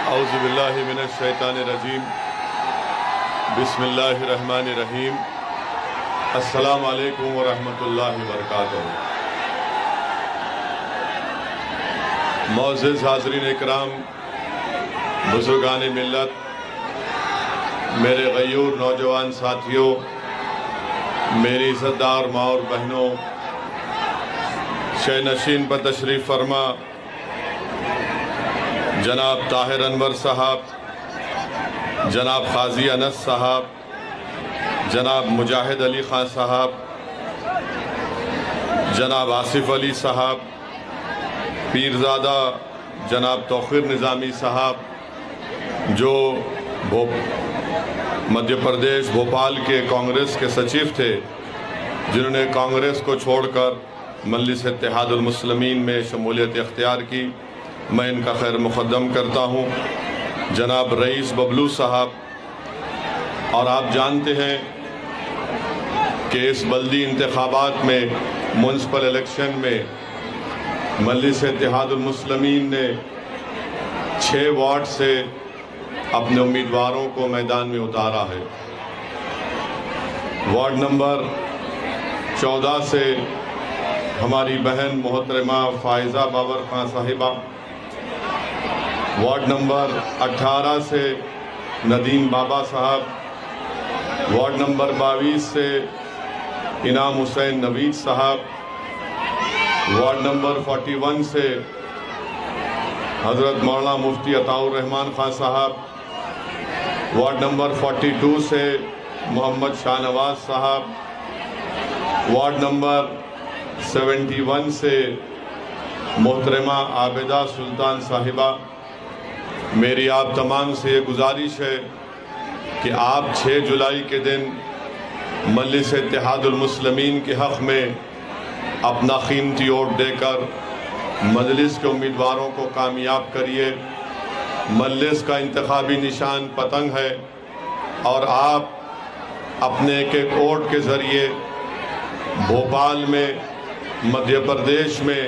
औज़ुबिल्लाहि मिनश्शैतानिर्रजीम बिस्मिल्लाहिर्रहमानिर्रहीम अस्सलामु अलैकुम व रहमतुल्लाहि व बरकातुहू। मोअज़्ज़िज़ हाज़रीन इकराम, बुज़ुर्गान मिल्लत, मेरे गयूर नौजवान साथियों, मेरी इज़्ज़तदार माँ और बहनों, शहनशीन पर तशरीफ़ फरमा जनाब ताहिर अनवर साहब, जनाब क़ाज़ी अनस साहब, जनाब मुजाहिद अली ख़ान साहब, जनाब आसिफ़ अली साहब, पीरज़ादा जनाब तौक़ीर निज़ामी साहब, जो मध्य प्रदेश भोपाल के कांग्रेस के सचिव थे, जिन्होंने कांग्रेस को छोड़कर मजलिस इत्तेहादुल मुस्लिमीन में शमूलियत इख्तियार की, मैं इनका खैर मुक़द्दम करता हूँ। जनाब रईस बबलू साहब, और आप जानते हैं कि इस बल्दी इंतखाबात में, म्युनिसिपल इलेक्शन में मजलिस इत्तेहादुल मुस्लिमीन ने 6 वार्ड से अपने उम्मीदवारों को मैदान में उतारा है। वार्ड नंबर 14 से हमारी बहन मोहतरमा फ़ाइज़ा बाबर खां साहिबा, वार्ड नंबर 18 से नदीम बाबा साहब, वार्ड नंबर 22 से इनाम हुसैन नवीद साहब, वार्ड नंबर 41 से हज़रत मौलाना मुफ्ती अताउर रहमान खान साहब, वार्ड नंबर 42 से मोहम्मद शाहनवाज साहब, वार्ड नंबर 71 से मोहतरमा आबिदा सुल्तान साहिबा। मेरी आप तमाम से ये गुजारिश है कि आप 6 जुलाई के दिन मजलिस इत्तेहादुल मुस्लिमीन के हक़ में अपना कीमती वोट देकर मजलिस के उम्मीदवारों को कामयाब करिए। मजलिस का इंतखाबी निशान पतंग है और आप अपने एक वोट के ज़रिए भोपाल में, मध्य प्रदेश में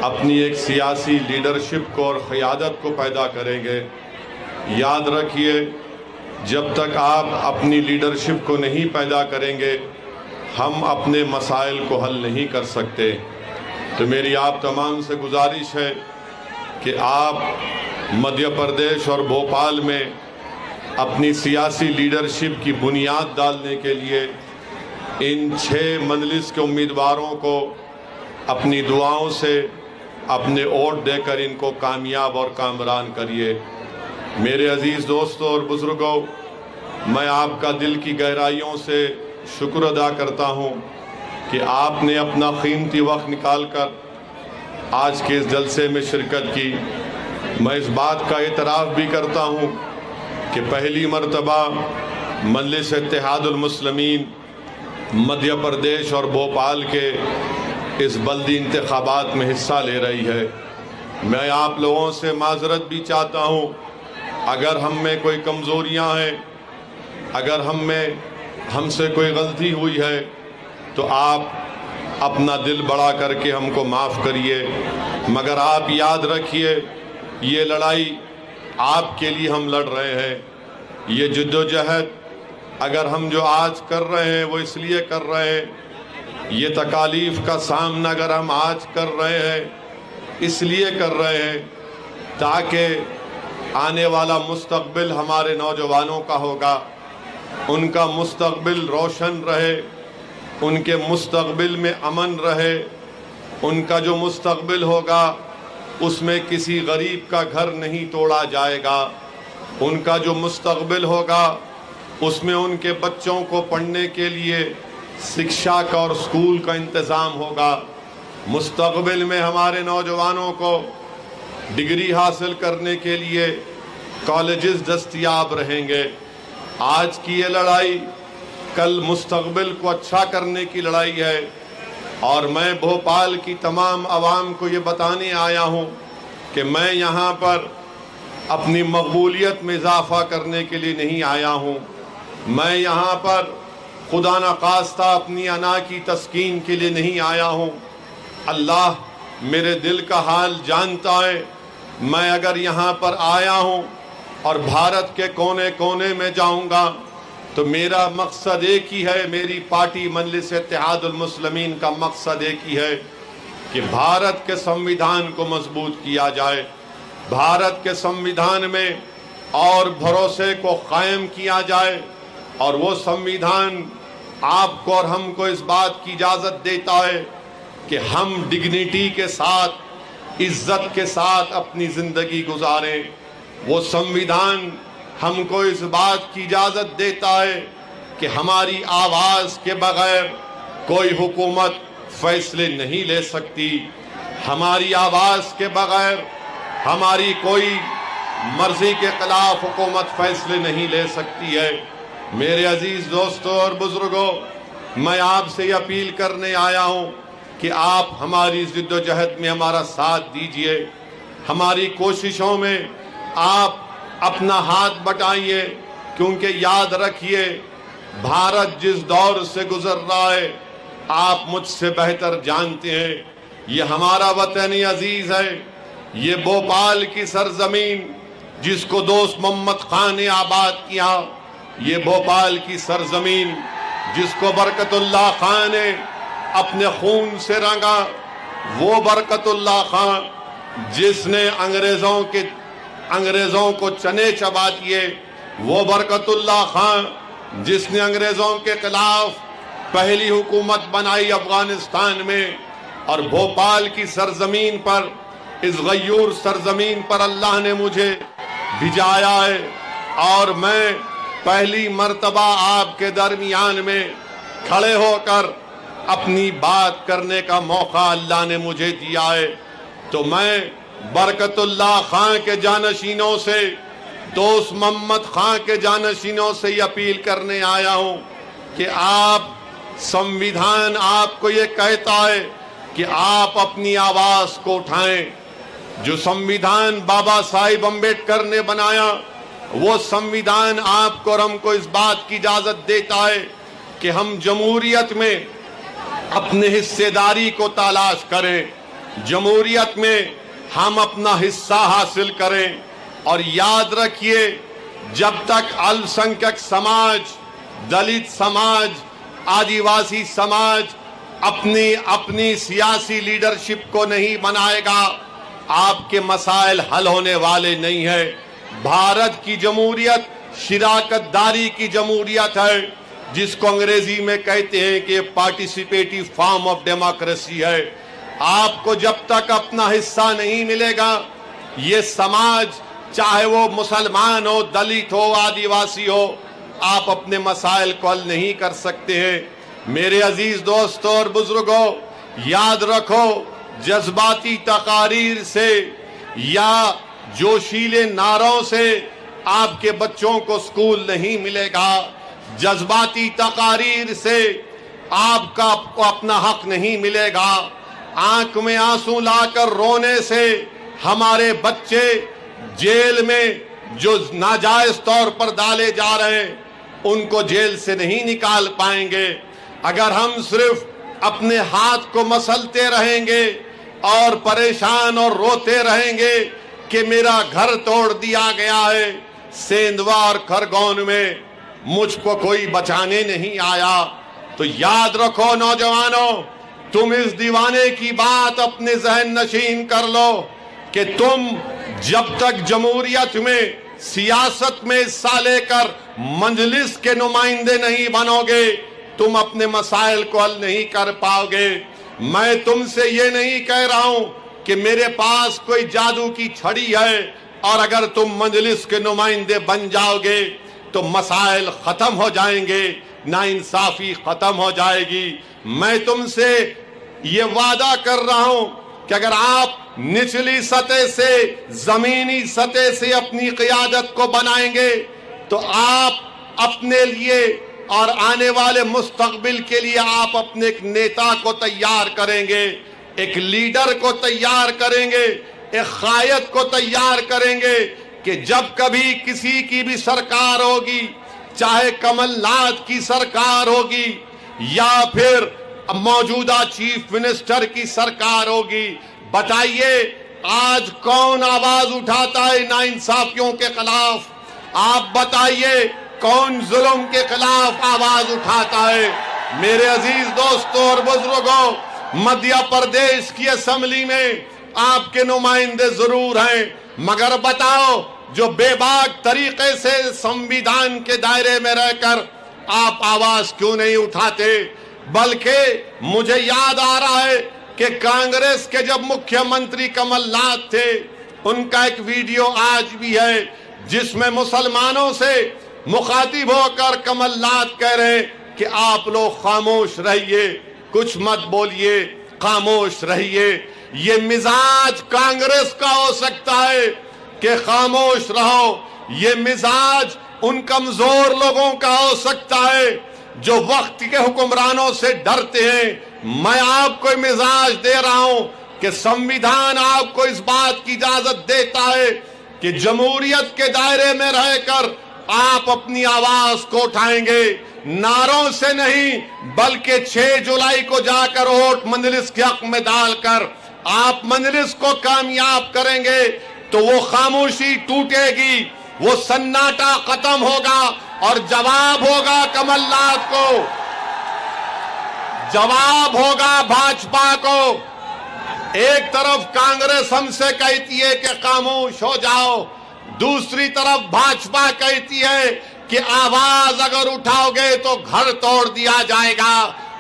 अपनी एक सियासी लीडरशिप को और क़यादत को पैदा करेंगे। याद रखिए, जब तक आप अपनी लीडरशिप को नहीं पैदा करेंगे, हम अपने मसाइल को हल नहीं कर सकते। तो मेरी आप तमाम से गुजारिश है कि आप मध्य प्रदेश और भोपाल में अपनी सियासी लीडरशिप की बुनियाद डालने के लिए इन 6 मजलिस के उम्मीदवारों को अपनी दुआओं से, अपने वोट देकर इनको कामयाब और कामरान करिए। मेरे अज़ीज़ दोस्तों और बुज़ुर्गों, मैं आपका दिल की गहराइयों से शुक्र अदा करता हूँ कि आपने अपना कीमती वक्त निकाल कर आज के इस जलसे में शिरकत की। मैं इस बात का एतराफ़ भी करता हूँ कि पहली मरतबा मजलिस इत्तेहादुल मुस्लिमीन मध्य प्रदेश और भोपाल के इस बल्दी इंतखाबात में हिस्सा ले रही है। मैं आप लोगों से माज़रत भी चाहता हूँ, अगर हम में कोई कमज़ोरियाँ हैं, अगर हमसे कोई गलती हुई है, तो आप अपना दिल बड़ा करके हमको माफ़ करिए। मगर आप याद रखिए, ये लड़ाई आपके लिए हम लड़ रहे हैं। ये जद्दोजहद अगर हम जो आज कर रहे हैं वो इसलिए कर रहे हैं, ये तकालीफ़ का सामना अगर हम आज कर रहे हैं इसलिए कर रहे हैं ताकि आने वाला मुस्तक़बिल हमारे नौजवानों का होगा, उनका मुस्तक़बिल रोशन रहे, उनके मुस्तक़बिल में अमन रहे, उनका जो मुस्तक़बिल होगा उसमें किसी गरीब का घर नहीं तोड़ा जाएगा, उनका जो मुस्तक़बिल होगा उसमें उनके बच्चों को पढ़ने के लिए शिक्षा का और स्कूल का इंतज़ाम होगा। मुस्तक़बिल में हमारे नौजवानों को डिग्री हासिल करने के लिए कॉलेजेस दस्तयाब रहेंगे। आज की ये लड़ाई कल मुस्तक़बिल को अच्छा करने की लड़ाई है, और मैं भोपाल की तमाम आवाम को ये बताने आया हूँ कि मैं यहाँ पर अपनी मकबूलियत में इजाफ़ा करने के लिए नहीं आया हूँ। मैं यहाँ पर खुदा न खास्ता अपनी अना की तस्कीन के लिए नहीं आया हूँ। अल्लाह मेरे दिल का हाल जानता है मैं अगर यहाँ पर आया हूँ और भारत के कोने कोने में जाऊँगा तो मेरा मकसद एक ही है, मेरी पार्टी मजलिस इत्तेहादुल मुस्लिमीन का मकसद एक ही है कि भारत के संविधान को मजबूत किया जाए, भारत के संविधान में और भरोसे को कायम किया जाए। और वो संविधान आपको और हमको इस बात की इजाज़त देता है कि हम डिग्निटी के साथ, इज्जत के साथ अपनी ज़िंदगी गुजारें। वो संविधान हमको इस बात की इजाज़त देता है कि हमारी आवाज़ के बगैर कोई हुकूमत फैसले नहीं ले सकती, हमारी आवाज़ के बगैर हमारी कोई मर्जी के खिलाफ हुकूमत फैसले नहीं ले सकती है। मेरे अजीज़ दोस्तों और बुजुर्गों, मैं आपसे अपील करने आया हूँ कि आप हमारी जिद्दोजहद में हमारा साथ दीजिए, हमारी कोशिशों में आप अपना हाथ बटाइए, क्योंकि याद रखिए भारत जिस दौर से गुजर रहा है आप मुझसे बेहतर जानते हैं। ये हमारा वतन अजीज है, ये भोपाल की सरजमीन जिसको दोस्त मोहम्मद खान ने आबाद किया, ये भोपाल की सरजमीन जिसको बरकतुल्लाह खान ने अपने खून से रंगा, वो बरकतुल्लाह खान जिसने अंग्रेजों को चने चबा दिए, वो बरकतुल्लाह खान जिसने अंग्रेजों के खिलाफ पहली हुकूमत बनाई अफगानिस्तान में। और भोपाल की सरजमीन पर, इस गयूर सरजमीन पर अल्लाह ने मुझे भिजाया है और मैं पहली मर्तबा आपके दरमियान में खड़े होकर अपनी बात करने का मौका अल्लाह ने मुझे दिया है। तो मैं बरकतुल्लाह खान के जानशीनों से, दोस्त मोहम्मद खान के जानशीनों से अपील करने आया हूं कि आप, संविधान आपको ये कहता है कि आप अपनी आवाज को उठाएं। जो संविधान बाबा साहिब अम्बेडकर ने बनाया, वो संविधान आपको और हमको इस बात की इजाजत देता है कि हम जमहूरियत में अपने हिस्सेदारी को तलाश करें, जमहूरियत में हम अपना हिस्सा हासिल करें। और याद रखिए, जब तक अल्पसंख्यक समाज, दलित समाज, आदिवासी समाज अपनी सियासी लीडरशिप को नहीं बनाएगा, आपके मसाइल हल होने वाले नहीं है। भारत की जमहूरियत शिराकतदारी की जमहूरियत है, जिसको अंग्रेजी में कहते हैं कि पार्टिसिपेटिव फॉर्म ऑफ डेमोक्रेसी है। आपको जब तक अपना हिस्सा नहीं मिलेगा, ये समाज, चाहे वो मुसलमान हो, दलित हो, आदिवासी हो, आप अपने मसाइल को हल नहीं कर सकते हैं। मेरे अजीज दोस्तों और बुजुर्गों, याद रखो, जज्बाती तकारीर से या जोशीले नारों से आपके बच्चों को स्कूल नहीं मिलेगा, जज्बाती तकारीर से आपका अपना हक नहीं मिलेगा, आंख में आंसू लाकर रोने से हमारे बच्चे जेल में जो नाजायज तौर पर डाले जा रहे हैं उनको जेल से नहीं निकाल पाएंगे। अगर हम सिर्फ अपने हाथ को मसलते रहेंगे और परेशान और रोते रहेंगे कि मेरा घर तोड़ दिया गया है, सेंधवा और खरगोन में मुझको कोई बचाने नहीं आया, तो याद रखो नौजवानों, तुम इस दीवाने की बात अपने जहन नशीन कर लो कि तुम जब तक जमहूरियत में, सियासत में हिस्सा लेकर मजलिस के नुमाइंदे नहीं बनोगे, तुम अपने मसाइल को हल नहीं कर पाओगे। मैं तुमसे ये नहीं कह रहा हूं कि मेरे पास कोई जादू की छड़ी है और अगर तुम मजलिस के नुमाइंदे बन जाओगे तो मसाइल खत्म हो जाएंगे, नाइंसाफी खत्म हो जाएगी। मैं तुमसे ये वादा कर रहा हूं कि अगर आप निचली सतह से, जमीनी सतह से अपनी क़ियादत को बनाएंगे तो आप अपने लिए और आने वाले मुस्तकबिल के लिए आप अपने एक नेता को तैयार करेंगे, एक लीडर को तैयार करेंगे, एक कायद को तैयार करेंगे कि जब कभी किसी की भी सरकार होगी, चाहे कमलनाथ की सरकार होगी या फिर मौजूदा चीफ मिनिस्टर की सरकार होगी, बताइए आज कौन आवाज उठाता है नाइंसाफियों के खिलाफ? आप बताइए, कौन जुल्म के खिलाफ आवाज उठाता है? मेरे अजीज दोस्तों और बुजुर्गों, मध्य प्रदेश की असेंबली में आपके नुमाइंदे जरूर हैं, मगर बताओ, जो बेबाक तरीके से संविधान के दायरे में रहकर आप आवाज क्यों नहीं उठाते? बल्कि मुझे याद आ रहा है कि कांग्रेस के जब मुख्यमंत्री कमलनाथ थे, उनका एक वीडियो आज भी है जिसमें मुसलमानों से मुखातिब होकर कमलनाथ कह रहे हैं कि आप लोग खामोश रहिए, कुछ मत बोलिए, खामोश रहिए। ये मिजाज कांग्रेस का हो सकता है कि खामोश रहो, ये मिजाज उन कमजोर लोगों का हो सकता है जो वक्त के हुक्मरानों से डरते हैं। मैं आपको मिजाज दे रहा हूं कि संविधान आपको इस बात की इजाजत देता है कि जमहूरियत के दायरे में रहकर आप अपनी आवाज को उठाएंगे, नारों से नहीं बल्कि 6 जुलाई को जाकर वोट मजलिस के हक में डालकर आप मजलिस को कामयाब करेंगे तो वो खामोशी टूटेगी, वो सन्नाटा खत्म होगा और जवाब होगा कमलनाथ को, जवाब होगा भाजपा को। एक तरफ कांग्रेस हमसे कहती है कि खामोश हो जाओ, दूसरी तरफ भाजपा कहती है कि आवाज अगर उठाओगे तो घर तोड़ दिया जाएगा।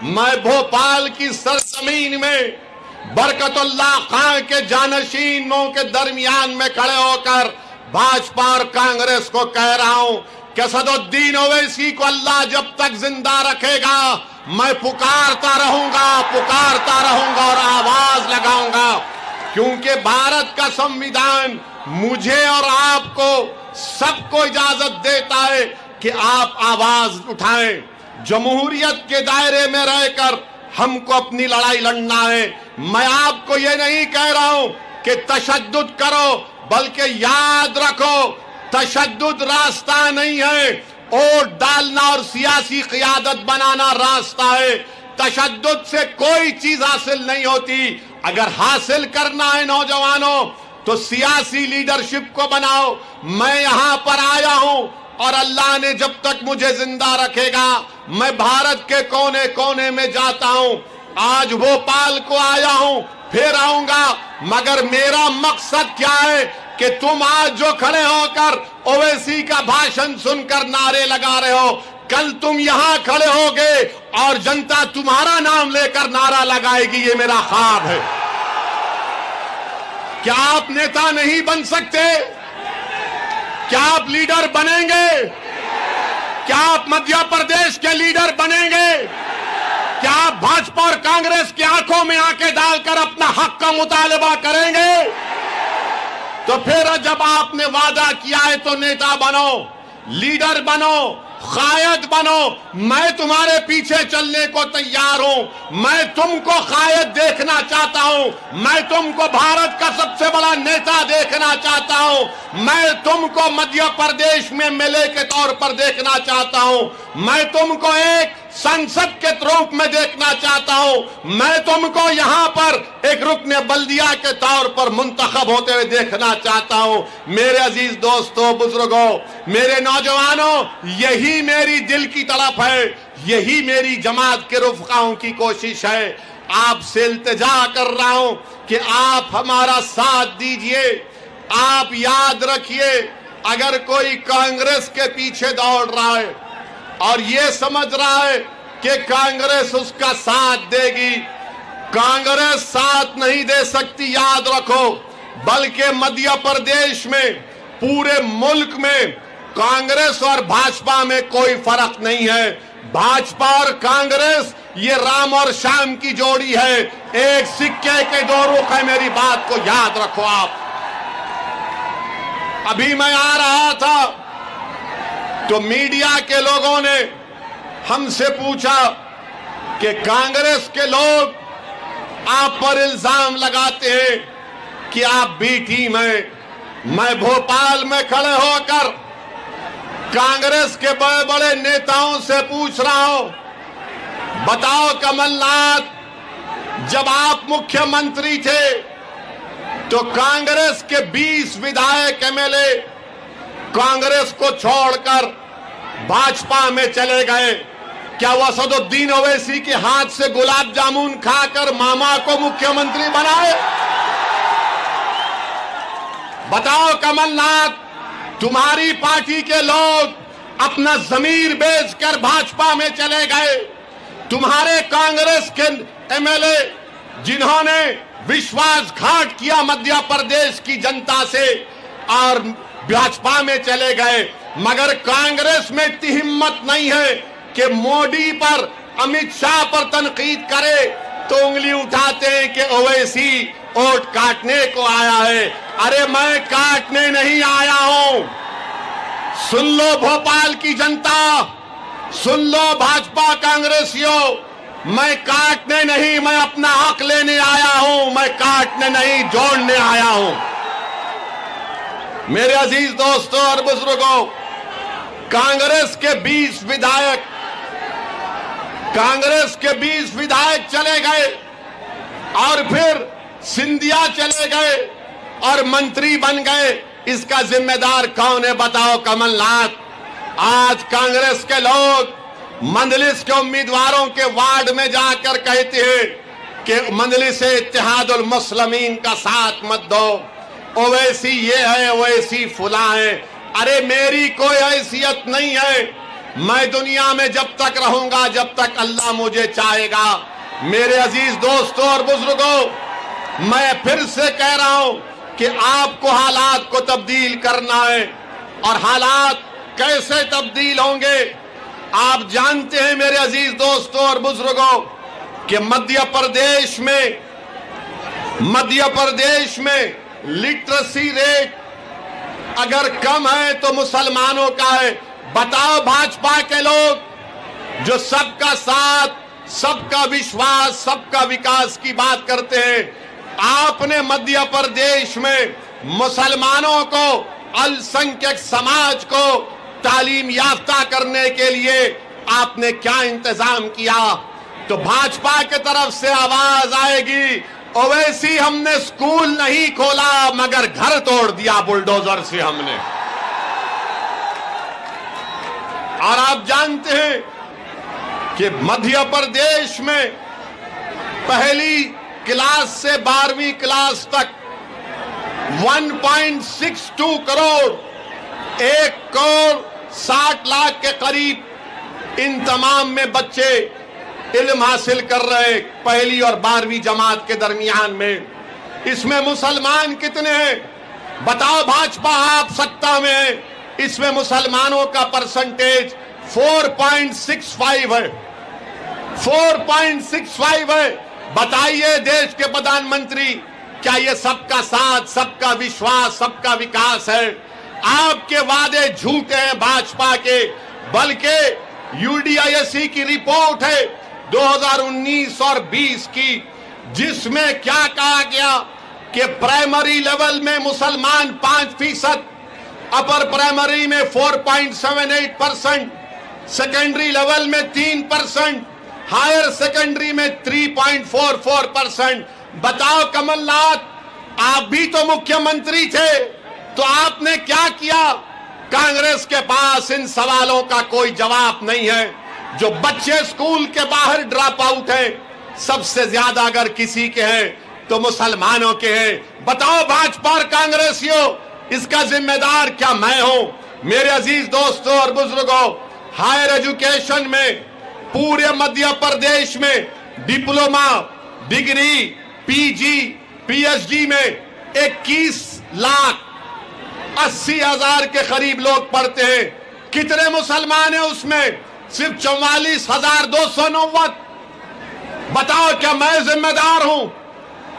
मैं भोपाल की सरजमीन में बरकतुल्लाह खान के जानशीनों के दरमियान में खड़े होकर भाजपा और कांग्रेस को कह रहा हूं कि असदुद्दीन ओवैसी को अल्लाह जब तक जिंदा रखेगा मैं पुकारता रहूंगा और आवाज लगाऊंगा, क्योंकि भारत का संविधान मुझे और आपको सबको इजाजत देता है कि आप आवाज उठाएं। जमहूरियत के दायरे में रहकर हमको अपनी लड़ाई लड़ना है। मैं आपको ये नहीं कह रहा हूं कि तशद्दुद करो, बल्कि याद रखो तशद्दुद रास्ता नहीं है, वोट डालना और सियासी क़ियादत बनाना रास्ता है। तशद्दुद से कोई चीज हासिल नहीं होती। अगर हासिल करना है नौजवानों तो सियासी लीडरशिप को बनाओ। मैं यहां पर आया हूं और अल्लाह ने जब तक मुझे जिंदा रखेगा मैं भारत के कोने कोने में जाता हूं। आज भोपाल को आया हूं, फिर आऊंगा, मगर मेरा मकसद क्या है कि तुम आज जो खड़े होकर ओवैसी का भाषण सुनकर नारे लगा रहे हो, कल तुम यहां खड़े होगे और जनता तुम्हारा नाम लेकर नारा लगाएगी। ये मेरा ख्वाब है। क्या आप नेता नहीं बन सकते? क्या आप लीडर बनेंगे? क्या आप मध्य प्रदेश के लीडर बनेंगे? क्या आप भाजपा और कांग्रेस की आंखों में आंखें डालकर अपना हक का मुतालबा करेंगे? तो फिर जब आपने वादा किया है तो नेता बनो, लीडर बनो, कायद बनो। मैं तुम्हारे पीछे चलने को तैयार हूं। मैं तुमको कायद देखना चाहता हूं। मैं तुमको भारत का सबसे बड़ा नेता देखना चाहता हूं। मैं तुमको मध्य प्रदेश में एमएलए के तौर पर देखना चाहता हूं। मैं तुमको एक संसद के रूप में देखना चाहता हूं। मैं तुमको यहां पर एक रुकने बल्दिया के तौर पर मुंतखब होते हुए देखना चाहता हूं। मेरे अजीज दोस्तों, बुजुर्गों, मेरे नौजवानों, यही मेरी दिल की तड़प है, यही मेरी जमात के रुफ़क़ाओं की कोशिश है। आपसे इल्तिजा कर रहा हूं कि आप हमारा साथ दीजिए। आप याद रखिए, अगर कोई कांग्रेस के पीछे दौड़ रहा है और ये समझ रहा है कि कांग्रेस उसका साथ देगी, कांग्रेस साथ नहीं दे सकती, याद रखो। बल्कि मध्य प्रदेश में, पूरे मुल्क में कांग्रेस और भाजपा में कोई फर्क नहीं है। भाजपा और कांग्रेस ये राम और श्याम की जोड़ी है, एक सिक्के के दो रुख है। मेरी बात को याद रखो आप। अभी मैं आ रहा था तो मीडिया के लोगों ने हमसे पूछा कि कांग्रेस के लोग आप पर इल्जाम लगाते हैं कि आप बी टीम हैं। मैं भोपाल में खड़े होकर कांग्रेस के बड़े बड़े नेताओं से पूछ रहा हूं, बताओ कमलनाथ, जब आप मुख्यमंत्री थे तो कांग्रेस के 20 विधायक एमएलए कांग्रेस को छोड़कर भाजपा में चले गए। क्या वसदुद्दीन ओवैसी के हाथ से गुलाब जामुन खाकर मामा को मुख्यमंत्री बनाए? बताओ कमलनाथ, तुम्हारी पार्टी के लोग अपना जमीर बेचकर भाजपा में चले गए। तुम्हारे कांग्रेस के एमएलए जिन्होंने विश्वासघात किया मध्य प्रदेश की जनता से और भाजपा में चले गए, मगर कांग्रेस में इतनी हिम्मत नहीं है कि मोदी पर, अमित शाह पर तनकीद करे तो उंगली उठाते हैं कि ओवैसी वोट काटने को आया है। अरे मैं काटने नहीं आया हूं। सुन लो भोपाल की जनता, सुन लो भाजपा कांग्रेसियों, मैं काटने नहीं, मैं अपना हक लेने आया हूं। मैं काटने नहीं, जोड़ने आया हूं। मेरे अजीज दोस्तों और बुजुर्गों, कांग्रेस के 20 विधायक चले गए और फिर सिंधिया चले गए और मंत्री बन गए। इसका जिम्मेदार कौन है बताओ कमलनाथ? आज कांग्रेस के लोग मंदलिस के उम्मीदवारों के वार्ड में जाकर कहते हैं कि मंदलिस से इत्तेहादुल मुस्लिमीन का साथ मत दो, ओवैसी ये है, ओवैसी फुला है। अरे मेरी कोई हैसियत नहीं है। मैं दुनिया में जब तक रहूंगा जब तक अल्लाह मुझे चाहेगा। मेरे अजीज दोस्तों और बुजुर्गों, मैं फिर से कह रहा हूं कि आपको हालात को तब्दील करना है। और हालात कैसे तब्दील होंगे आप जानते हैं मेरे अजीज दोस्तों और बुजुर्गों कि मध्य प्रदेश में लिटरेसी रेट अगर कम है तो मुसलमानों का है। बताओ भाजपा के लोग जो सबका साथ, सबका विश्वास, सबका विकास की बात करते हैं, आपने मध्य प्रदेश में मुसलमानों को, अल्पसंख्यक समाज को तालीम याफ्ता करने के लिए आपने क्या इंतजाम किया? तो भाजपा के तरफ से आवाज आएगी, ओवैसी हमने स्कूल नहीं खोला मगर घर तोड़ दिया बुलडोजर से हमने। और आप जानते हैं कि मध्य प्रदेश में पहली क्लास से 12वीं क्लास तक 1.62 करोड़, 1 करोड़ 60 लाख के करीब इन तमाम में बच्चे इल्म हासिल कर रहे पहली और 12वीं जमात के दरमियान में। इसमें मुसलमान कितने हैं बताओ? भाजपा आप सत्ता में है, इसमें मुसलमानों का परसेंटेज 4.65 है, 4.65 है। बताइए देश के प्रधानमंत्री, क्या ये सबका साथ, सबका विश्वास, सबका विकास है? आपके वादे झूठे हैं भाजपा के। बल्कि यूडीआईएससी की रिपोर्ट है 2019 और 20 की, जिसमें क्या कहा गया कि प्राइमरी लेवल में मुसलमान 5%, अपर प्राइमरी में 4.78%, सेकेंडरी लेवल में 3%, हायर सेकेंडरी में 3.44%। बताओ कमलनाथ, आप भी तो मुख्यमंत्री थे, तो आपने क्या किया? कांग्रेस के पास इन सवालों का कोई जवाब नहीं है। जो बच्चे स्कूल के बाहर ड्रॉप आउट हैं, सबसे ज्यादा अगर किसी के हैं तो मुसलमानों के हैं। बताओ भाजपा और कांग्रेसियों, इसका जिम्मेदार क्या मैं हूं? मेरे अजीज दोस्तों और बुजुर्गों, हायर एजुकेशन में पूरे मध्य प्रदेश में डिप्लोमा, डिग्री, पीजी, पीएचडी में 21,80,000 के करीब लोग पढ़ते हैं। कितने मुसलमान हैं उसमें? सिर्फ 44,290। बताओ क्या मैं जिम्मेदार हूं?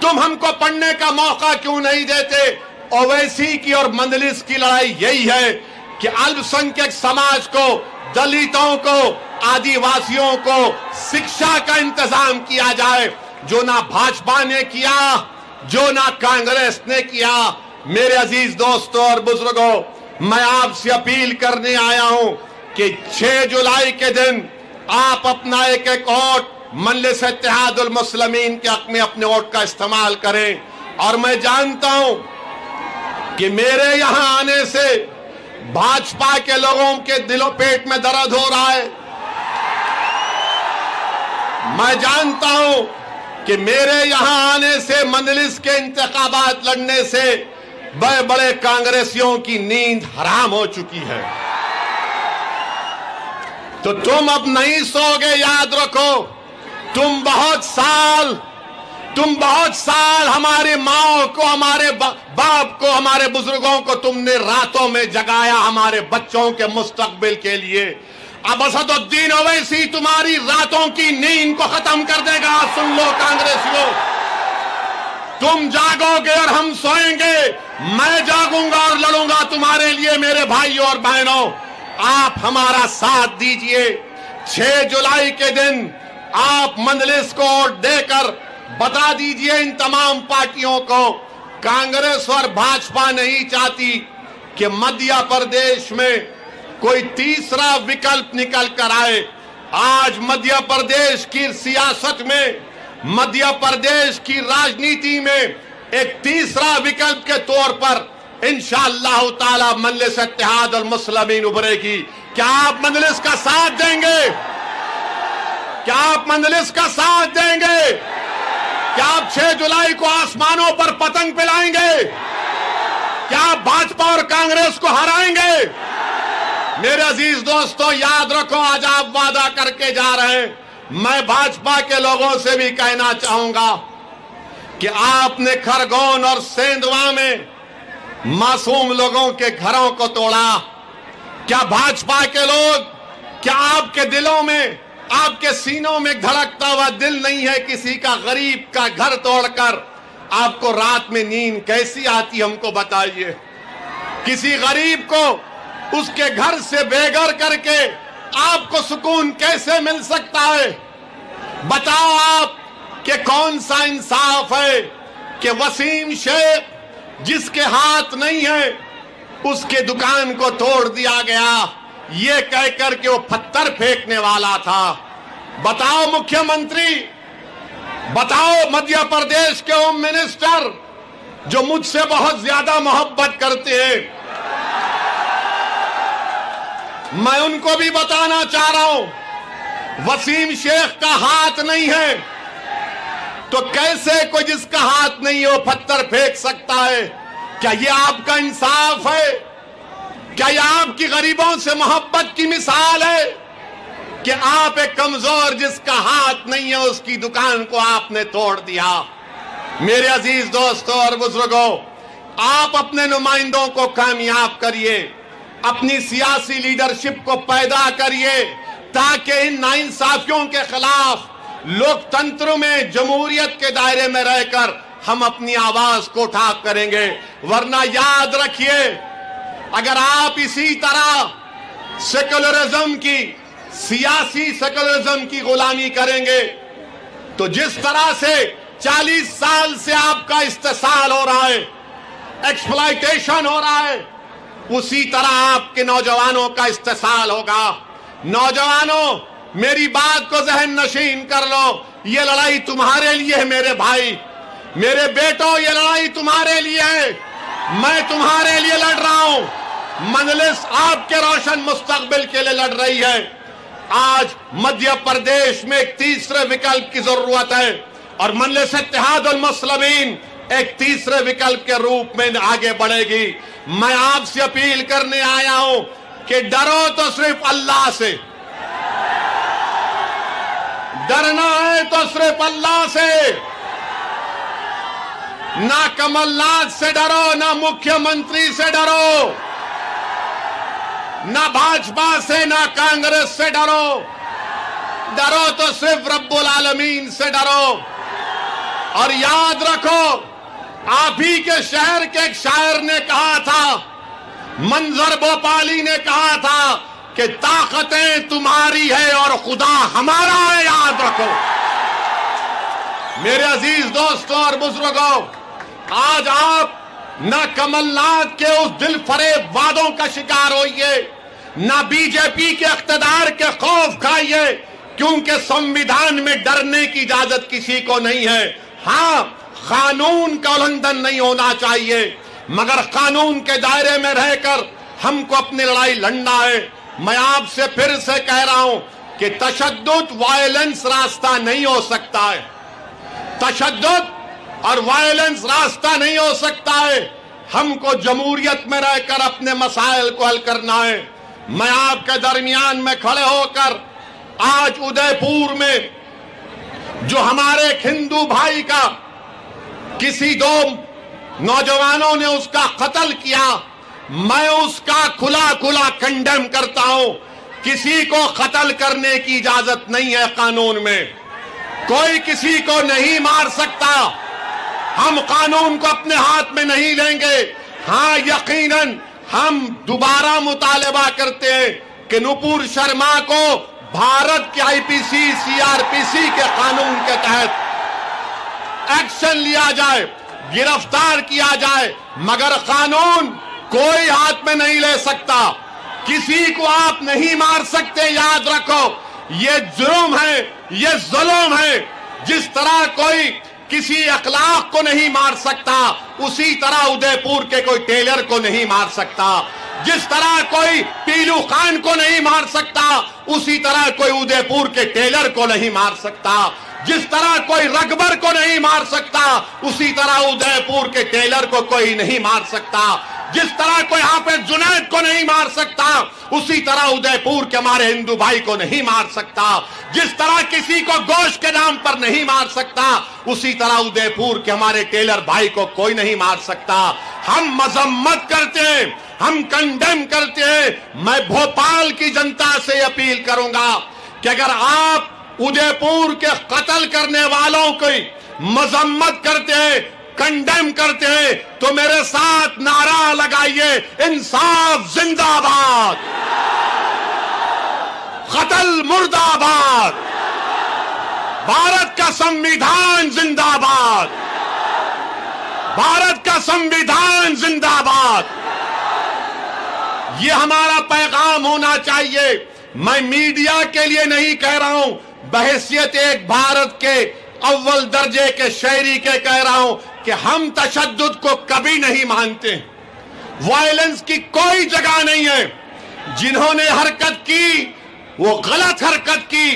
तुम हमको पढ़ने का मौका क्यों नहीं देते? ओवैसी की और मंदलिस की लड़ाई यही है कि अल्पसंख्यक समाज को, दलितों को, आदिवासियों को शिक्षा का इंतजाम किया जाए, जो ना भाजपा ने किया, जो ना कांग्रेस ने किया। मेरे अजीज दोस्तों और बुजुर्गों, मैं आपसे अपील करने आया हूं कि 6 जुलाई के दिन आप अपना एक वोट मजलिस इत्तेहादुल मुस्लिमीन के हक में अपने वोट का इस्तेमाल करें। और मैं जानता हूं कि मेरे यहां आने से भाजपा के लोगों के दिलों पेट में दर्द हो रहा है। मैं जानता हूं कि मेरे यहां आने से मजलिस के इंतखाबात लड़ने से बड़े बड़े कांग्रेसियों की नींद हराम हो चुकी है। तो तुम अब नहीं सोओगे, याद रखो। तुम बहुत साल हमारी माओ को, हमारे बाप को, हमारे बुजुर्गों को तुमने रातों में जगाया हमारे बच्चों के मुस्तकबिल के लिए। अब असदुद्दीन ओवैसी तुम्हारी रातों की नींद को खत्म कर देगा। सुन लो कांग्रेसियों, तुम जागोगे और हम सोएंगे। मैं जागूंगा और लड़ूंगा तुम्हारे लिए मेरे भाइयों और बहनों। आप हमारा साथ दीजिए। 6 जुलाई के दिन आप मजलिस को वोट देकर बता दीजिए इन तमाम पार्टियों को, कांग्रेस और भाजपा नहीं चाहती कि मध्य प्रदेश में कोई तीसरा विकल्प निकल कर आए। आज मध्य प्रदेश की सियासत में, मध्य प्रदेश की राजनीति में एक तीसरा विकल्प के तौर पर इंशाअल्लाह ताला मजलिस इत्तेहाद और मुस्लिमीन उभरेगी। क्या आप मजलिस का साथ देंगे? क्या आप मजलिस का साथ देंगे? क्या आप 6 जुलाई को आसमानों पर पतंग पिलाएंगे? क्या आप भाजपा और कांग्रेस को हराएंगे? मेरे अजीज दोस्तों, याद रखो, आज आप वादा करके जा रहे हैं। मैं भाजपा के लोगों से भी कहना चाहूंगा कि आपने खरगोन और सेंधवा में मासूम लोगों के घरों को तोड़ा। क्या भाजपा के लोग, क्या आपके दिलों में, आपके सीनों में धड़कता हुआ दिल नहीं है किसी का गरीब का घर तोड़कर आपको रात में नींद कैसी आती, हमको बताइए। किसी गरीब को उसके घर से बेघर करके आपको सुकून कैसे मिल सकता है? बताओ आप कि कौन सा इंसाफ है कि वसीम शेख जिसके हाथ नहीं है उसके दुकान को तोड़ दिया गया, ये कहकर के वो पत्थर फेंकने वाला था। बताओ मुख्यमंत्री, बताओ मध्य प्रदेश के होम मिनिस्टर जो मुझसे बहुत ज्यादा मोहब्बत करते हैं, मैं उनको भी बताना चाह रहा हूं, वसीम शेख का हाथ नहीं है तो कैसे कोई जिसका हाथ नहीं है वो पत्थर फेंक सकता है? क्या ये आपका इंसाफ है? क्या ये आपकी गरीबों से मोहब्बत की मिसाल है कि आप एक कमजोर जिसका हाथ नहीं है उसकी दुकान को आपने तोड़ दिया? मेरे अजीज दोस्तों और बुजुर्गों, आप अपने नुमाइंदों को कामयाब करिए, अपनी सियासी लीडरशिप को पैदा करिए ताकि इन नाइंसाफियों के खिलाफ लोकतंत्र में, जमहूरियत के दायरे में रहकर हम अपनी आवाज को उठा करेंगे। वरना याद रखिए, अगर आप इसी तरह सेकुलरिज्म की, सियासी सेकुलरिज्म की गुलामी करेंगे तो जिस तरह से 40 साल से आपका इस्तेसाल हो रहा है, एक्सप्लॉयटेशन हो रहा है, उसी तरह आपके नौजवानों का इस्तेसाल होगा। नौजवानों, मेरी बात को जहन नशीन कर लो, ये लड़ाई तुम्हारे लिए है मेरे भाई, मेरे बेटों, ये लड़ाई तुम्हारे लिए है। मैं तुम्हारे लिए लड़ रहा हूं। मजलिस आपके रोशन मुस्तकबिल के लिए लड़ रही है। आज मध्य प्रदेश में एक तीसरे विकल्प की जरूरत है और मजलिस इत्तेहाद और मुस्लिमीन एक तीसरे विकल्प के रूप में आगे बढ़ेगी। मैं आपसे अपील करने आया हूं कि डरो तो सिर्फ अल्लाह से, डरना है तो सिर्फ अल्लाह से। ना कमलनाथ से डरो, ना मुख्यमंत्री से डरो, ना भाजपा से, ना कांग्रेस से डरो। डरो तो सिर्फ रब्बुल आलमीन से डरो। और याद रखो, आप ही के शहर के एक शायर ने कहा था, मंजर भोपाली ने कहा था कि ताकतें तुम्हारी है और खुदा हमारा है। याद रखो मेरे अजीज दोस्तों और बुजुर्गों, आज आप न कमलनाथ के उस दिल फरेब वादों का शिकार होइए, न बीजेपी के इख्तिदार के खौफ खाइए, क्योंकि संविधान में डरने की इजाजत किसी को नहीं है। हाँ, कानून का उल्लंघन नहीं होना चाहिए, मगर कानून के दायरे में रहकर हमको अपनी लड़ाई लड़ना है। मैं आपसे फिर से कह रहा हूं कि तशद्दुद, वायलेंस रास्ता नहीं हो सकता है। तशद्दुद और वायलेंस रास्ता नहीं हो सकता है। हमको जमहूरियत में रहकर अपने मसाइल को हल करना है। मैं आपके दरमियान में खड़े होकर आज उदयपुर में जो हमारे एक हिंदू भाई का किसी दो नौजवानों ने उसका कत्ल किया, मैं उसका खुला खुला कंडेम करता हूं। किसी को कत्ल करने की इजाजत नहीं है कानून में। कोई किसी को नहीं मार सकता। हम कानून को अपने हाथ में नहीं लेंगे। हां, यकीनन हम दोबारा मुतालबा करते हैं कि नुपुर शर्मा को भारत के आईपीसी, सीआरपीसी के कानून के तहत एक्शन लिया जाए, गिरफ्तार किया जाए, मगर कानून कोई हाथ में नहीं ले सकता। किसी को आप नहीं मार सकते। याद रखो, ये जुर्म है, ये जुल्म है। जिस तरह कोई किसी अखलाक को नहीं मार सकता, उसी तरह उदयपुर के कोई टेलर को नहीं मार सकता। जिस तरह कोई पीलू खान को नहीं मार सकता, उसी तरह कोई उदयपुर के टेलर को नहीं मार सकता। जिस तरह कोई रगबर को नहीं मार सकता, उसी तरह उदयपुर के टेलर को कोई नहीं मार सकता। जिस तरह कोई हाफिज जुनैद को नहीं मार सकता, उसी तरह उदयपुर के हमारे हिंदू भाई को नहीं मार सकता। जिस तरह किसी को गोश्त के नाम पर नहीं मार सकता, उसी तरह उदयपुर के हमारे टेलर भाई को कोई नहीं मार सकता। हम मजम्मत करते हैं, हम कंडेम करते हैं। मैं भोपाल की जनता से अपील करूंगा कि अगर आप उदयपुर के कत्ल करने वालों की मजम्मत करते हैं, कंडेम करते हैं, तो मेरे साथ नारा लगाइए, इंसाफ जिंदाबाद, कत्ल मुर्दाबाद, भारत का संविधान जिंदाबाद, भारत का संविधान जिंदाबाद। ये हमारा पैगाम होना चाहिए। मैं मीडिया के लिए नहीं कह रहा हूं, बहैसियत एक भारत के अव्वल दर्जे के शहरी के कह रहा हूं कि हम तशद्दुद को कभी नहीं मानते। वायलेंस की कोई जगह नहीं है। जिन्होंने हरकत की, वो गलत हरकत की,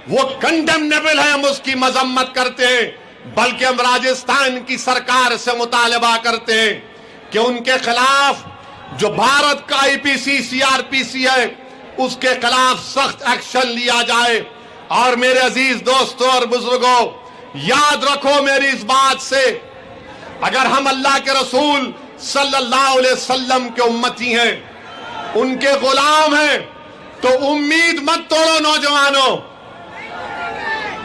वो कंडेमनेबल है, हम उसकी मजम्मत करते हैं। बल्कि हम राजस्थान की सरकार से मुतालबा करते हैं कि उनके खिलाफ जो भारत का आईपीसी, सीआरपीसी है, उसके खिलाफ सख्त एक्शन लिया जाए। और मेरे अजीज दोस्तों और बुजुर्गों, याद रखो मेरी इस बात से, अगर हम अल्लाह के रसूल सल्लल्लाहु अलैहि वसल्लम के उम्मती हैं, उनके गुलाम हैं, तो उम्मीद मत तोड़ो नौजवानों,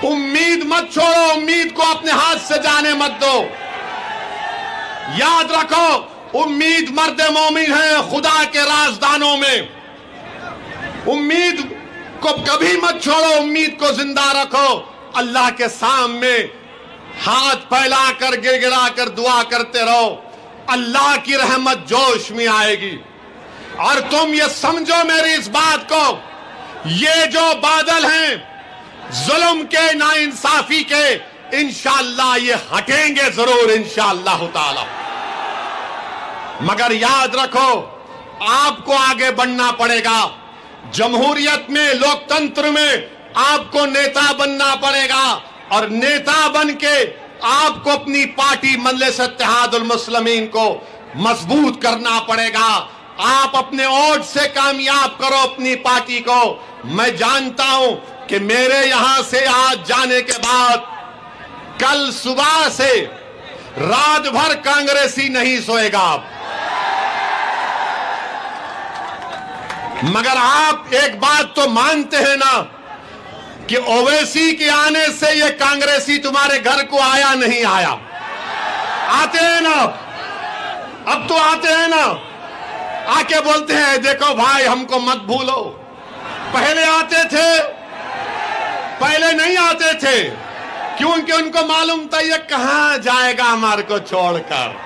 उम्मीद मत छोड़ो, उम्मीद को अपने हाथ से जाने मत दो। याद रखो, उम्मीद मर्द मोमिन है खुदा के राजदानों में। उम्मीद को कभी मत छोड़ो, उम्मीद को जिंदा रखो। अल्लाह के सामने हाथ फैलाकर गिड़गिड़ाकर दुआ करते रहो, अल्लाह की रहमत जोश में आएगी। और तुम ये समझो मेरी इस बात को, ये जो बादल हैं जुल्म के, नाइंसाफी के, इंशाअल्लाह ये हटेंगे जरूर, इंशाअल्लाह ताला। मगर याद रखो, आपको आगे बढ़ना पड़ेगा। जमहूरियत में, लोकतंत्र में आपको नेता बनना पड़ेगा, और नेता बन के आपको अपनी पार्टी मजलिस इत्तेहादुल मुस्लिमीन को मजबूत करना पड़ेगा। आप अपने वोट से कामयाब करो अपनी पार्टी को। मैं जानता हूं कि मेरे यहां से आज जाने के बाद कल सुबह से रात भर कांग्रेसी नहीं सोएगा। मगर आप एक बात तो मानते हैं ना कि ओवैसी के आने से ये कांग्रेसी तुम्हारे घर को आया नहीं आया? आते हैं ना, अब तो आते हैं ना, आके बोलते हैं देखो भाई हमको मत भूलो। पहले आते थे, पहले नहीं आते थे, क्योंकि उनको मालूम था ये कहां जाएगा हमारे को छोड़कर।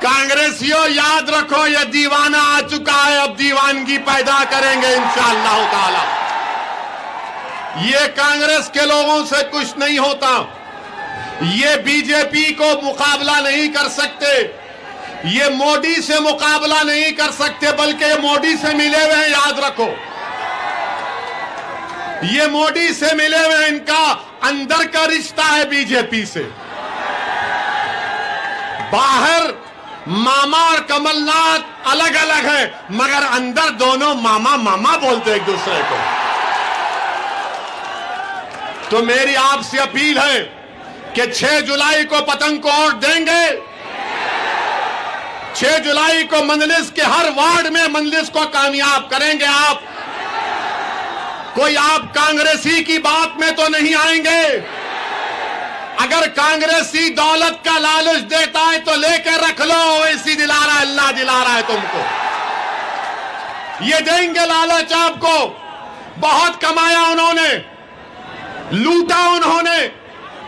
कांग्रेसियों याद रखो, ये दीवाना आ चुका है, अब दीवानगी पैदा करेंगे इंशाअल्लाह ताला। ये कांग्रेस के लोगों से कुछ नहीं होता। ये बीजेपी को मुकाबला नहीं कर सकते, ये मोदी से मुकाबला नहीं कर सकते, बल्कि ये मोदी से मिले हुए हैं, याद रखो। ये मोदी से मिले हुए हैं, इनका अंदर का रिश्ता है बीजेपी से। बाहर मामा और कमलनाथ अलग अलग है, मगर अंदर दोनों मामा मामा बोलते एक दूसरे को। तो मेरी आपसे अपील है कि 6 जुलाई को पतंग को वोट देंगे। 6 जुलाई को मंजलिस के हर वार्ड में मंजलिस को कामयाब करेंगे आप। कोई आप कांग्रेसी की बात में तो नहीं आएंगे। अगर कांग्रेसी दौलत का लालच देता है तो लेकर रख लो, ऐसी दिला रहा है, अल्लाह दिला रहा है तुमको। ये देंगे लालच आपको। बहुत कमाया उन्होंने, लूटा उन्होंने,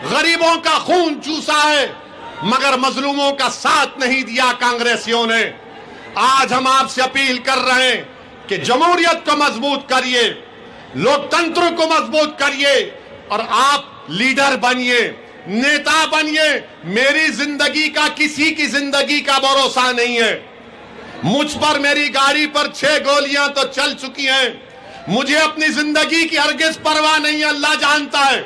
गरीबों का खून चूसा है, मगर मजलूमों का साथ नहीं दिया कांग्रेसियों ने। आज हम आपसे अपील कर रहे हैं कि जमहूरियत को मजबूत करिए, लोकतंत्र को मजबूत करिए और आप लीडर बनिए, नेता बनिए। मेरी जिंदगी का किसी की जिंदगी का भरोसा नहीं है। मुझ पर मेरी गाड़ी पर 6 गोलियां तो चल चुकी हैं। मुझे अपनी जिंदगी की हरगिज परवाह नहीं है, अल्लाह जानता है।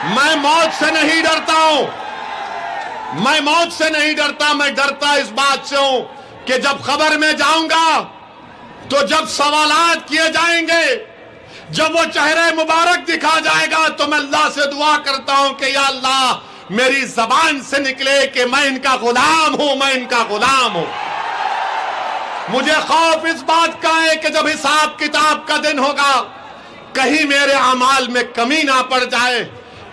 मैं मौत से नहीं डरता हूं, मैं मौत से नहीं डरता। मैं डरता इस बात से हूं कि जब खबर में जाऊंगा तो जब सवालात किए जाएंगे, जब वो चेहरे मुबारक दिखा जाएगा, तो मैं अल्लाह से दुआ करता हूं कि या अल्लाह मेरी जबान से निकले कि मैं इनका गुलाम हूं, मैं इनका गुलाम हूं। मुझे खौफ इस बात का है कि जब हिसाब किताब का दिन होगा, कहीं मेरे अमाल में कमी ना पड़ जाए।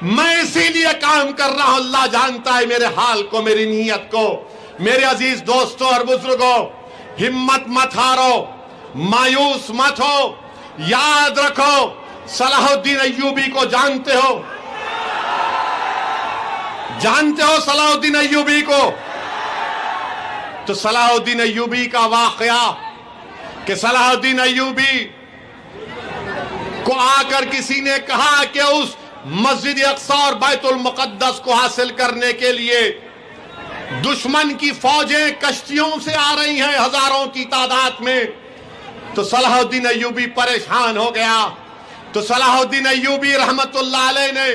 मैं इसीलिए काम कर रहा हूं, अल्लाह जानता है मेरे हाल को, मेरी नीयत को। मेरे अजीज दोस्तों और बुजुर्गों, हिम्मत मत हारो, मायूस मत हो। याद रखो, सलाहुद्दीन अय्यूबी को जानते हो, जानते हो सलाहुद्दीन अय्यूबी को। तो सलाहुद्दीन अय्यूबी का वाकया कि सलाहुद्दीन अय्यूबी को आकर किसी ने कहा कि उस मस्जिद अक्सा और बैतुल मुकद्दस को हासिल करने के लिए दुश्मन की फौजें कश्तियों से आ रही हैं, हजारों की तादाद में। तो सलाहुद्दीन अय्यूबी परेशान हो गया। तो सलाहुद्दीन अय्यूबी रहमतुल्लाह अलैह ने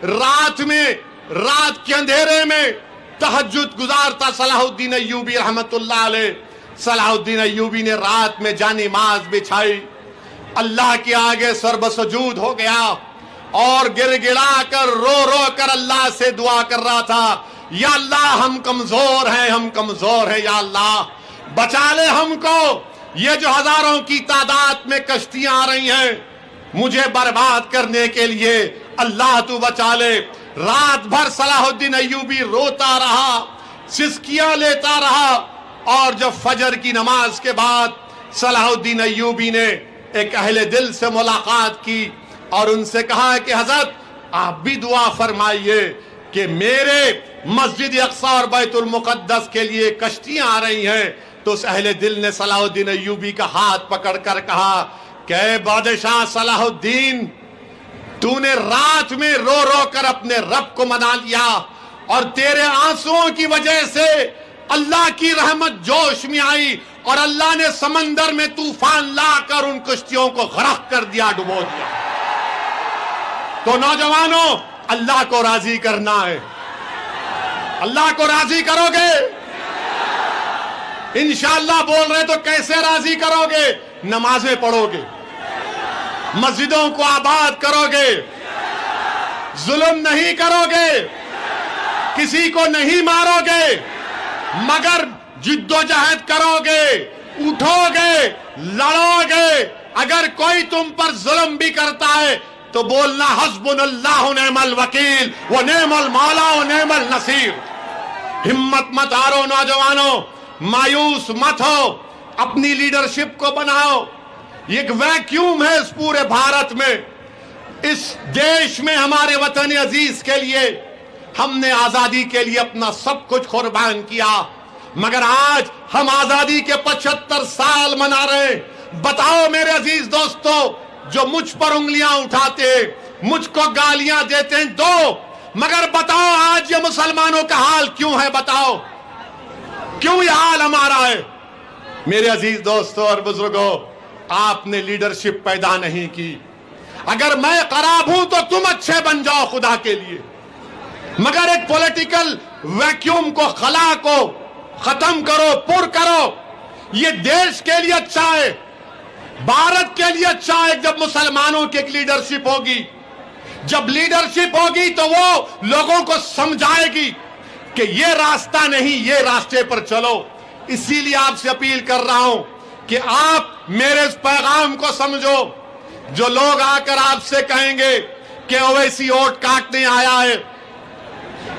रात के अंधेरे में तहज्जुद गुजारता सलाहुद्दीन अय्यूबी रहमतुल्लाह अलैह। सलाहुद्दीन अय्यूबी ने रात में जानिमाज बिछाई, अल्लाह के आगे सर्वसजूद हो गया और गिड़गिड़ा कर रो कर अल्लाह से दुआ कर रहा था, या अल्लाह हम कमजोर हैं, हम कमजोर हैं, या अल्लाह बचा ले हमको। ये जो हजारों की तादाद में कश्तियां आ रही हैं, मुझे बर्बाद करने के लिए, अल्लाह तू बचा ले। रात भर सलाहुद्दीन अय्यूबी रोता रहा, सिसकियां लेता रहा। और जब फजर की नमाज के बाद सलाहुद्दीन अय्यूबी ने एक अहले दिल से मुलाकात की और उनसे कहा कि हजरत आप भी दुआ फरमाइए कि मेरे मस्जिद अक्सा और बैतुल मुकद्दस के लिए कश्तियां आ रही हैं। तो उस अहले दिल ने सलाहुद्दीन अय्यूबी का हाथ पकड़कर कहा कि बादशाह सलाहुद्दीन, तूने रात में रो कर अपने रब को मना लिया और तेरे आंसुओं की वजह से अल्लाह की रहमत जोश में आई और अल्लाह ने समंदर में तूफान लाकर उन कश्तियों को गरक कर दिया, डुबो दिया। तो नौजवानों, अल्लाह को राजी करना है। अल्लाह को राजी करोगे? इंशाअल्लाह बोल रहे तो कैसे राजी करोगे? नमाजें पढ़ोगे, मस्जिदों को आबाद करोगे, जुल्म नहीं करोगे, किसी को नहीं मारोगे, मगर जिद्दोजहद करोगे, उठोगे, लड़ोगे। अगर कोई तुम पर जुल्म भी करता है तो बोलना हस्बुनल्लाहु निअमल वकील व निअमल मौला व निअमल नसीर। हिम्मत मत हारो नौजवानों, मायूस मत हो, अपनी लीडरशिप को बनाओ। ये एक वैक्यूम है इस पूरे भारत में, इस देश में। हमारे वतन अजीज के लिए हमने आजादी के लिए अपना सब कुछ कुर्बान किया, मगर आज हम आजादी के 75 साल मना रहे हैं। बताओ मेरे अजीज दोस्तों, जो मुझ पर उंगलियां उठाते, मुझको गालियां देते हैं, दो मगर बताओ आज ये मुसलमानों का हाल क्यों है? बताओ क्यों ये हाल हमारा है? मेरे अजीज दोस्तों और बुजुर्गों, आपने लीडरशिप पैदा नहीं की। अगर मैं खराब हूं तो तुम अच्छे बन जाओ खुदा के लिए, मगर एक पॉलिटिकल वैक्यूम को, खला को खत्म करो, पुर करो। ये देश के लिए अच्छा है, भारत के लिए अच्छा है जब मुसलमानों की एक लीडरशिप होगी। जब लीडरशिप होगी तो वो लोगों को समझाएगी कि ये रास्ता नहीं, ये रास्ते पर चलो। इसीलिए आपसे अपील कर रहा हूं कि आप मेरे इस पैगाम को समझो। जो लोग आकर आपसे कहेंगे कि ओवैसी वोट काटने आया है,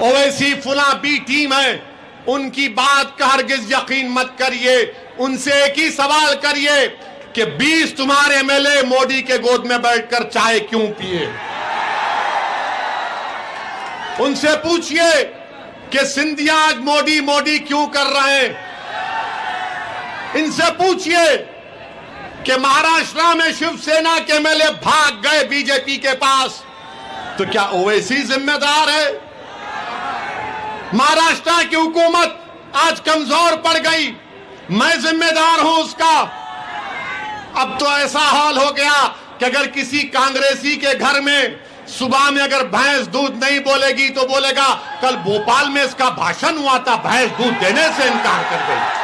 ओवैसी फुला बी टीम है, उनकी बात का हरगिज यकीन मत करिए। उनसे एक ही सवाल करिए कि 20 तुम्हारे एमएलए मोदी के गोद में बैठकर चाय क्यों पिए? उनसे पूछिए कि सिंधिया आज मोदी मोदी क्यों कर रहे हैं? इनसे पूछिए कि महाराष्ट्र में शिवसेना के एमएलए भाग गए बीजेपी के पास, तो क्या ओवैसी जिम्मेदार है? महाराष्ट्र की हुकूमत आज कमजोर पड़ गई, मैं जिम्मेदार हूं उसका। अब तो ऐसा हाल हो गया कि अगर किसी कांग्रेसी के घर में सुबह में अगर भैंस दूध नहीं बोलेगी तो बोलेगा कल भोपाल में इसका भाषण हुआ था, भैंस दूध देने से इनकार कर गई।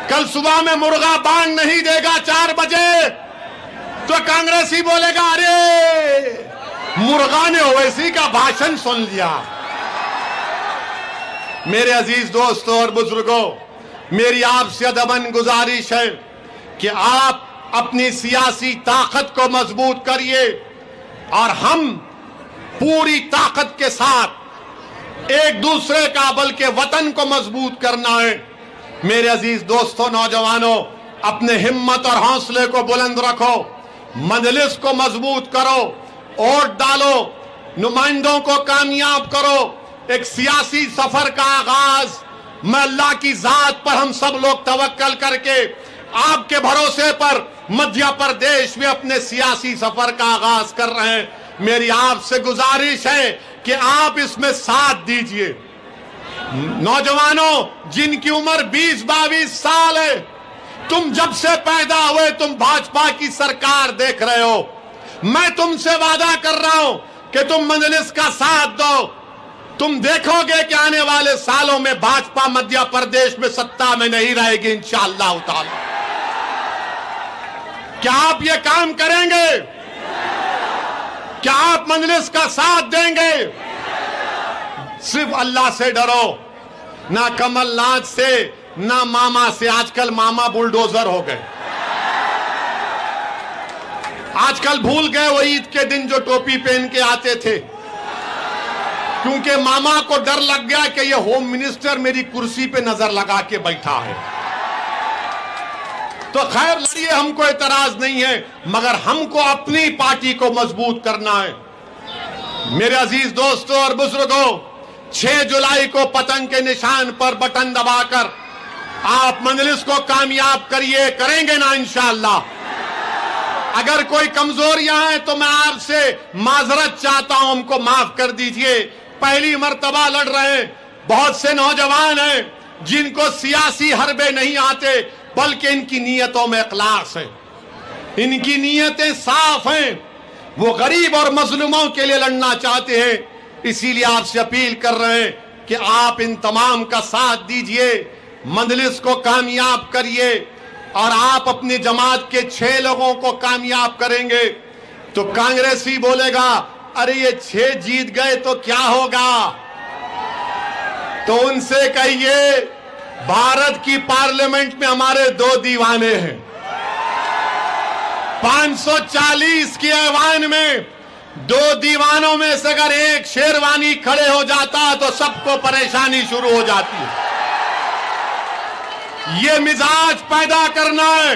कल सुबह में मुर्गा बांध नहीं देगा 4 बजे तो कांग्रेसी बोलेगा अरे मुर्गा ने ओवैसी का भाषण सुन लिया। मेरे अजीज दोस्तों और बुजुर्गों, मेरी आपसे अदबन गुजारिश है कि आप अपनी सियासी ताकत को मजबूत करिए और हम पूरी ताकत के साथ एक दूसरे का, बल्कि वतन को मजबूत करना है। मेरे अजीज दोस्तों, नौजवानों, अपने हिम्मत और हौसले को बुलंद रखो, मजलिस को मजबूत करो, वोट डालो, नुमाइंदों को कामयाब करो। एक सियासी सफर का आगाज मैं अल्लाह की जात पर हम सब लोग तवक्कल करके आपके भरोसे पर मध्य प्रदेश में अपने सियासी सफर का आगाज कर रहे हैं। मेरी आपसे गुजारिश है कि आप इसमें साथ दीजिए। नौजवानों जिनकी उम्र 20-22 साल है, तुम जब से पैदा हुए तुम भाजपा की सरकार देख रहे हो। मैं तुमसे वादा कर रहा हूं कि तुम मजलिस का साथ दो। तुम देखोगे कि आने वाले सालों में भाजपा मध्य प्रदेश में सत्ता में नहीं रहेगी इंशाअल्लाह ताला। क्या आप ये काम करेंगे? क्या आप मजलिस का साथ देंगे? सिर्फ अल्लाह से डरो, ना कमलनाथ से, ना मामा से। आजकल मामा बुलडोजर हो गए। आजकल भूल गए वो ईद के दिन जो टोपी पहन के आते थे, क्योंकि मामा को डर लग गया कि ये होम मिनिस्टर मेरी कुर्सी पे नजर लगा के बैठा है। तो खैर लड़िए, हमको एतराज नहीं है, मगर हमको अपनी पार्टी को मजबूत करना है। मेरे अजीज दोस्तों और बुजुर्गों, 6 जुलाई को पतंग के निशान पर बटन दबाकर आप मजलिस को कामयाब करिए। करेंगे ना इंशाअल्लाह? अगर कोई कमजोरियां हैं तो मैं आपसे माजरत चाहता हूं, हमको माफ कर दीजिए। पहली मर्तबा लड़ रहे हैं, बहुत से नौजवान हैं जिनको सियासी हरबे नहीं आते, बल्कि इनकी नीयतों में इखलास है, इनकी नीयतें साफ हैं। वो गरीब और मजलूमों के लिए लड़ना चाहते हैं। इसीलिए आपसे अपील कर रहे हैं कि आप इन तमाम का साथ दीजिए, मजलिस को कामयाब करिए। और आप अपनी जमात के 6 लोगों को कामयाब करेंगे तो कांग्रेसी बोलेगा अरे ये 6 जीत गए तो क्या होगा? तो उनसे कहिए भारत की पार्लियामेंट में हमारे 2 दीवाने हैं। 540 के ऐवान में 2 दीवानों में से अगर एक शेरवानी खड़े हो जाता तो सबको परेशानी शुरू हो जाती है। ये मिजाज पैदा करना है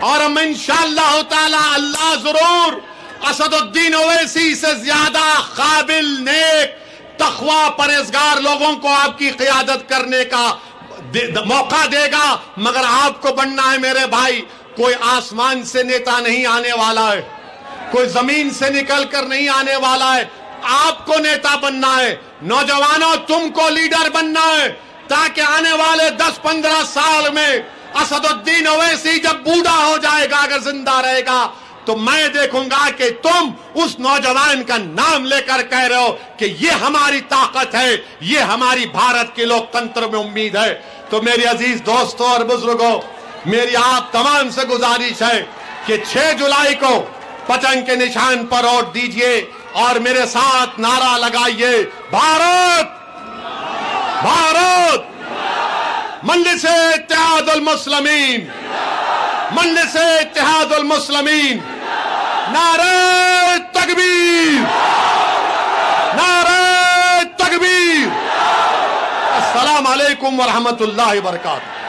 और हम इंशाअल्लाह ताला अल्लाह जरूर असदुद्दीन ओवैसी से ज्यादा काबिल, नेक, तकवा, परहेजगार लोगों को आपकी क़ियादत करने का मौका देगा। मगर आपको बनना है मेरे भाई, कोई आसमान से नेता नहीं आने वाला है। कोई जमीन से निकल कर नहीं आने वाला है। आपको नेता बनना है, नौजवानों तुमको लीडर बनना है, ताकि आने वाले 10-15 साल में असदुद्दीन ओवैसी जब बूढ़ा हो जाएगा, अगर जिंदा रहेगा, तो मैं देखूंगा कि तुम उस नौजवान का नाम लेकर कह रहे हो कि ये हमारी ताकत है, ये हमारी भारत के लोकतंत्र में उम्मीद है। तो मेरे अजीज दोस्तों और बुजुर्गों, मेरी आप तमाम से गुजारिश है कि 6 जुलाई को पतंग के निशान पर वोट दीजिए और मेरे साथ नारा लगाइए, भारत भारत, मजलिस इत्तेहादुल मुस्लिमीन, मजलिस इत्तेहादुल मुस्लिमीन, नारे तकबीर, नारे तकबीर। अस्सलाम वालेकुम व रहमतुल्लाहि व बरकातहू।